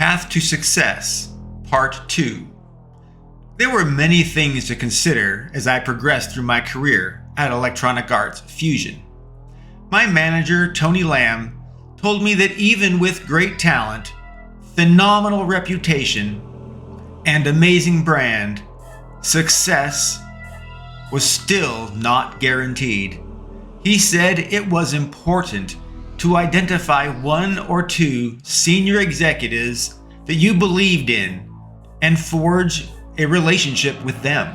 Path to Success, Part 2. There were many things to consider as I progressed through my career at Electronic Arts Fusion. My manager, Tony Lamb, told me that even with great talent, phenomenal reputation, and amazing brand, success was still not guaranteed. He said it was important to identify one or two senior executives that you believed in and forge a relationship with them.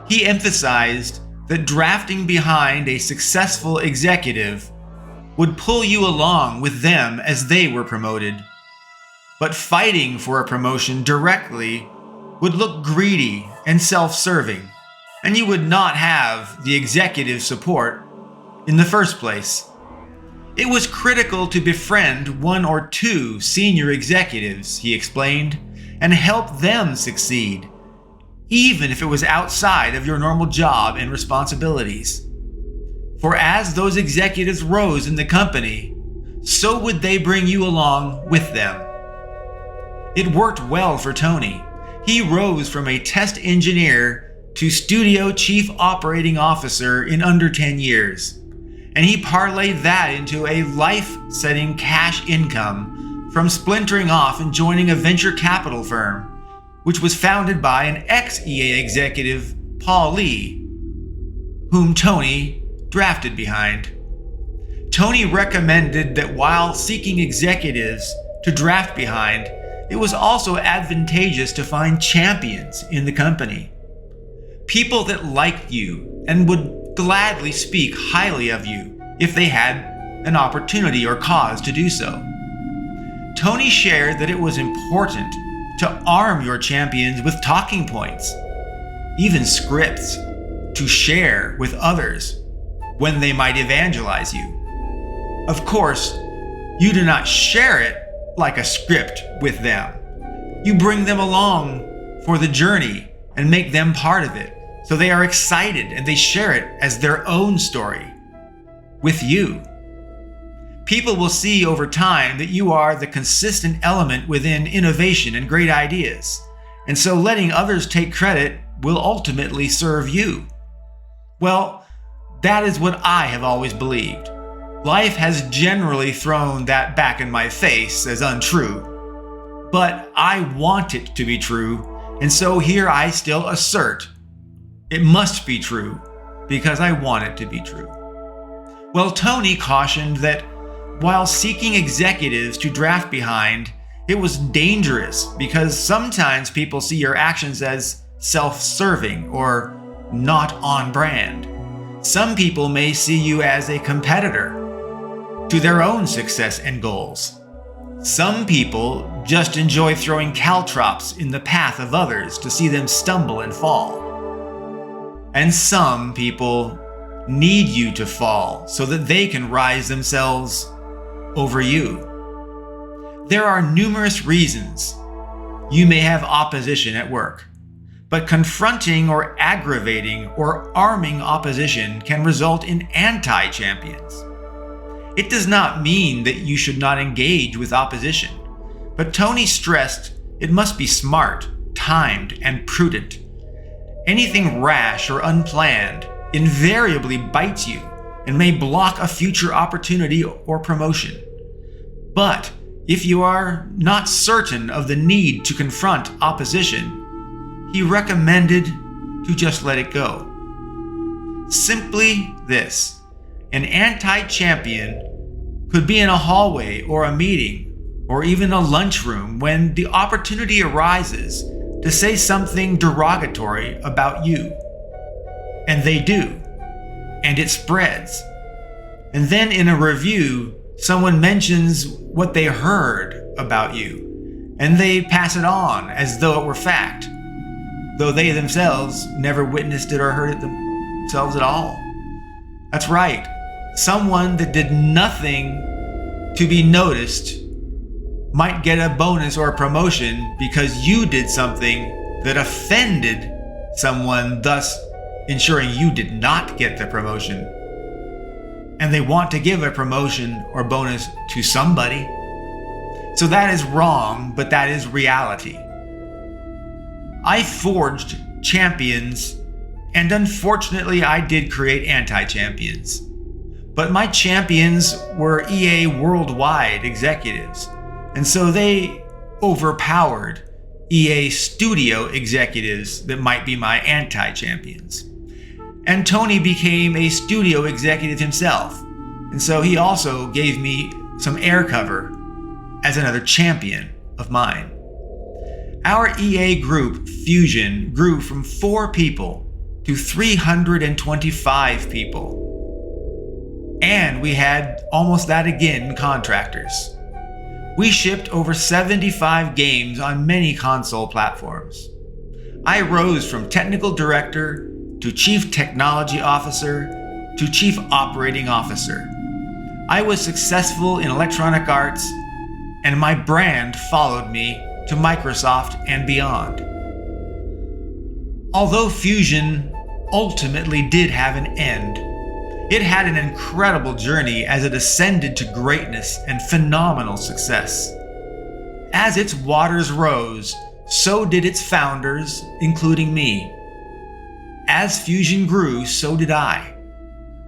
He emphasized that drafting behind a successful executive would pull you along with them as they were promoted. But fighting for a promotion directly would look greedy and self-serving, and you would not have the executive support in the first place. It was critical to befriend one or two senior executives, he explained, and help them succeed, even if it was outside of your normal job and responsibilities. For as those executives rose in the company, so would they bring you along with them. It worked well for Tony. He rose from a test engineer to studio chief operating officer in under 10 years. And he parlayed that into a life-setting cash income from splintering off and joining a venture capital firm, which was founded by an ex-EA executive, Paul Lee, whom Tony drafted behind. Tony recommended that while seeking executives to draft behind, it was also advantageous to find champions in the company. People that liked you and would gladly speak highly of you if they had an opportunity or cause to do so. Tony shared that it was important to arm your champions with talking points, even scripts, to share with others when they might evangelize you. Of course, you do not share it like a script with them. You bring them along for the journey and make them part of it, so they are excited and they share it as their own story with you. People will see over time that you are the consistent element within innovation and great ideas, and so letting others take credit will ultimately serve you. Well, that is what I have always believed. Life has generally thrown that back in my face as untrue, but I want it to be true, and so here I still assert it must be true because I want it to be true. Well, Tony cautioned that while seeking executives to draft behind, it was dangerous because sometimes people see your actions as self-serving or not on brand. Some people may see you as a competitor to their own success and goals. Some people just enjoy throwing caltrops in the path of others to see them stumble and fall. And some people need you to fall so that they can rise themselves over you. There are numerous reasons you may have opposition at work, but confronting or aggravating or arming opposition can result in anti-champions. It does not mean that you should not engage with opposition, but Tony stressed it must be smart, timed, and prudent. Anything rash or unplanned invariably bites you and may block a future opportunity or promotion. But if you are not certain of the need to confront opposition, he recommended to just let it go. Simply this: an anti-champion could be in a hallway or a meeting or even a lunchroom when the opportunity arises to say something derogatory about you. And they do. And it spreads. And then in a review, someone mentions what they heard about you, and they pass it on as though it were fact, though they themselves never witnessed it or heard it themselves at all. That's right. Someone that did nothing to be noticed might get a bonus or a promotion because you did something that offended someone, thus ensuring you did not get the promotion. And they want to give a promotion or bonus to somebody. So that is wrong, but that is reality. I forged champions, and unfortunately I did create anti-champions. But my champions were EA worldwide executives, and so they overpowered EA studio executives that might be my anti-champions. And Tony became a studio executive himself, and so he also gave me some air cover as another champion of mine. Our EA group, Fusion, grew from 4 people to 325 people. And we had almost that again in contractors. We shipped over 75 games on many console platforms. I rose from technical director to chief technology officer to chief operating officer. I was successful in Electronic Arts, and my brand followed me to Microsoft and beyond. Although Fusion ultimately did have an end, it had an incredible journey as it ascended to greatness and phenomenal success. As its waters rose, so did its founders, including me. As Fusion grew, so did I.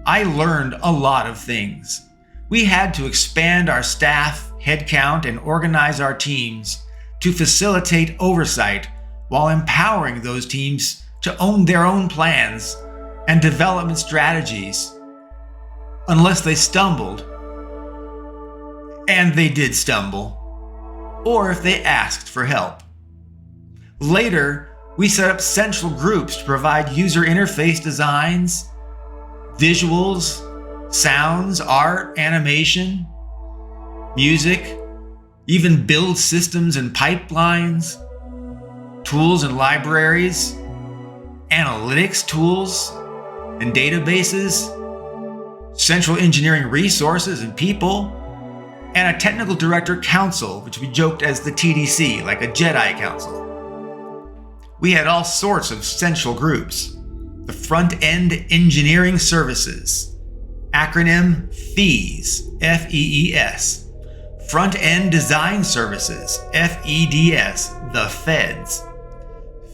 I learned a lot of things. We had to expand our staff, headcount, and organize our teams to facilitate oversight while empowering those teams to own their own plans and development strategies, unless they stumbled, and they did stumble, or if they asked for help. Later, we set up central groups to provide user interface designs, visuals, sounds, art, animation, music, even build systems and pipelines, tools and libraries, analytics tools and databases, central engineering resources and people, and a technical director council, which we joked as the TDC, like a Jedi council. We had all sorts of central groups. The Front-End Engineering Services, acronym FEES, F-E-E-S. Front-End Design Services, F-E-D-S, the Feds.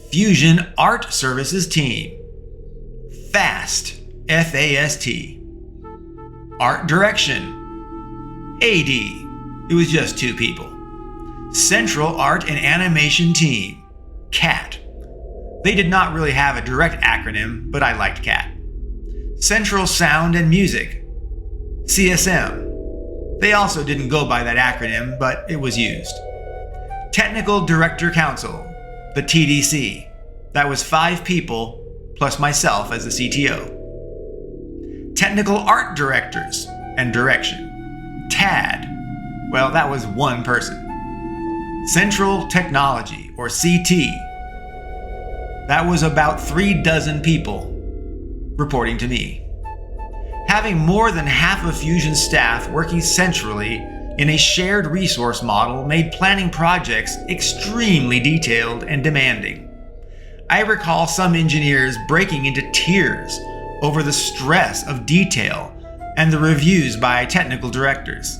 Fusion Art Services Team, FAST, F-A-S-T. Art Direction, AD, it was just 2 people. Central Art and Animation Team, CAT. They did not really have a direct acronym, but I liked CAT. Central Sound and Music, CSM. They also didn't go by that acronym, but it was used. Technical Director Council, the TDC. That was 5 people, plus myself as the CTO. Technical Art Directors and Direction, TAD. Well, that was 1 person. Central Technology, or CT. That was about 3 dozen people reporting to me. Having more than half of Fusion's staff working centrally in a shared resource model made planning projects extremely detailed and demanding. I recall some engineers breaking into tears over the stress of detail and the reviews by technical directors.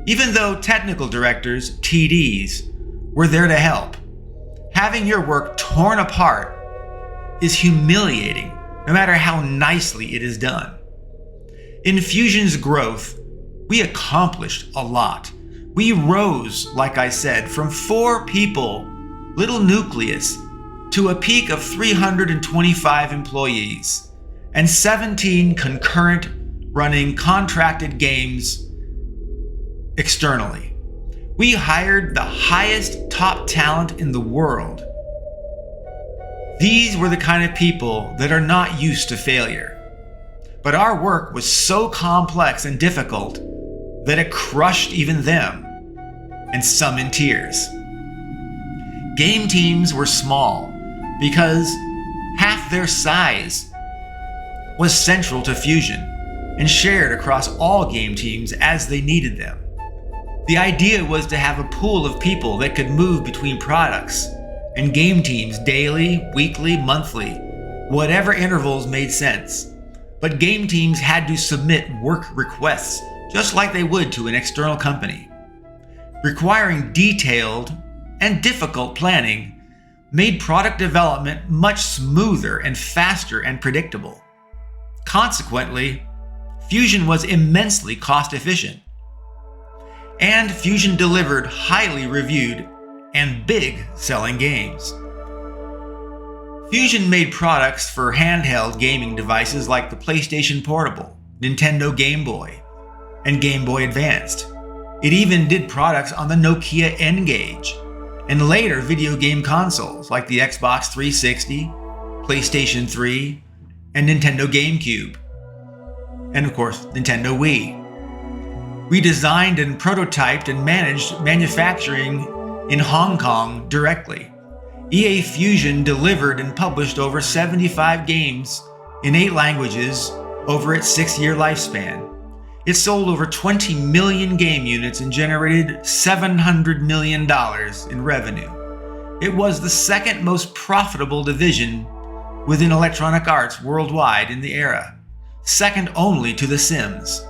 Even though technical directors, TDs, were there to help, having your work torn apart is humiliating, no matter how nicely it is done. In Fusion's growth, we accomplished a lot. We rose, like I said, from 4 people, little nucleus, to a peak of 325 employees and 17 concurrent running contracted games externally. We hired the highest top talent in the world. These were the kind of people that are not used to failure. But our work was so complex and difficult that it crushed even them, and some in tears. Game teams were small because half their size was central to Fusion and shared across all game teams as they needed them. The idea was to have a pool of people that could move between products and game teams daily, weekly, monthly, whatever intervals made sense. But game teams had to submit work requests just like they would to an external company. requiring detailed and difficult planning, made product development much smoother and faster and predictable. Consequently, Fusion was immensely cost efficient. And Fusion delivered highly reviewed and big selling games. Fusion made products for handheld gaming devices like the PlayStation Portable, Nintendo Game Boy, and Game Boy Advanced. It even did products on the Nokia N-Gage, and later video game consoles like the Xbox 360, PlayStation 3, and Nintendo GameCube, and of course Nintendo Wii. We designed and prototyped and managed manufacturing in Hong Kong directly. EA Fusion delivered and published over 75 games in 8 languages over its 6-year lifespan. It sold over 20 million game units and generated $700 million in revenue. It was the second most profitable division within Electronic Arts worldwide in the era, second only to The Sims.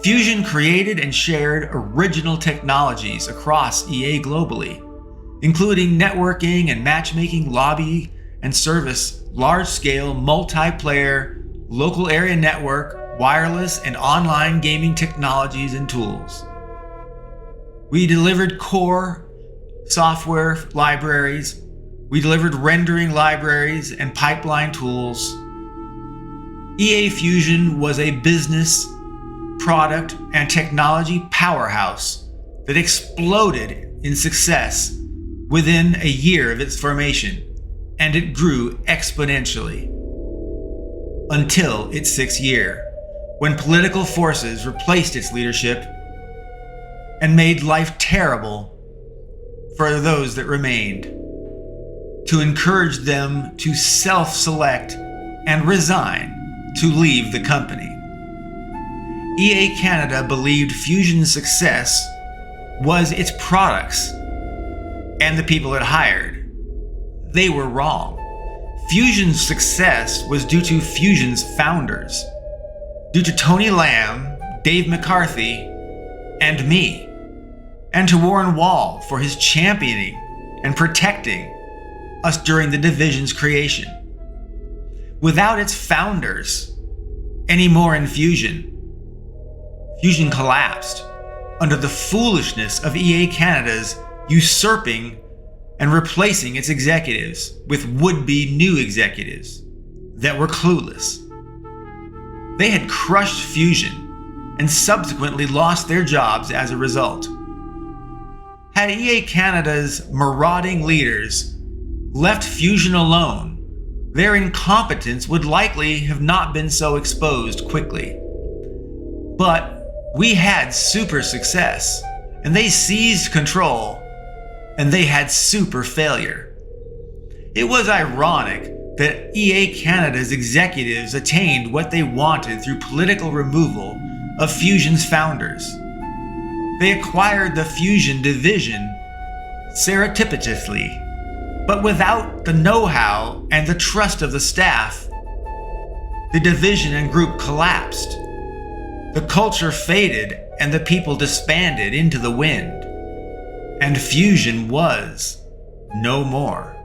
Fusion created and shared original technologies across EA globally, including networking and matchmaking, lobby and service, large-scale multiplayer, local area network, wireless and online gaming technologies and tools. We delivered core software libraries, we delivered rendering libraries and pipeline tools. EA Fusion was a business, product, and technology powerhouse that exploded in success within a year of its formation, and it grew exponentially until its 6th year, when political forces replaced its leadership and made life terrible for those that remained, to encourage them to self-select and resign to leave the company. EA Canada believed Fusion's success was its products and the people it hired. They were wrong. Fusion's success was due to Fusion's founders, due to Tony Lamb, Dave McCarthy, and me, and to Warren Wall for his championing and protecting us during the division's creation. Without its founders anymore in Fusion, Fusion collapsed under the foolishness of EA Canada's usurping and replacing its executives with would-be new executives that were clueless. They had crushed Fusion and subsequently lost their jobs as a result. Had EA Canada's marauding leaders left Fusion alone, their incompetence would likely have not been so exposed quickly. But we had super success, and they seized control, and they had super failure. It was ironic that EA Canada's executives attained what they wanted through political removal of Fusion's founders. They acquired the Fusion division surreptitiously, but without the know-how and the trust of the staff. The division and group collapsed. The culture faded and the people disbanded into the wind. And Fusion was no more.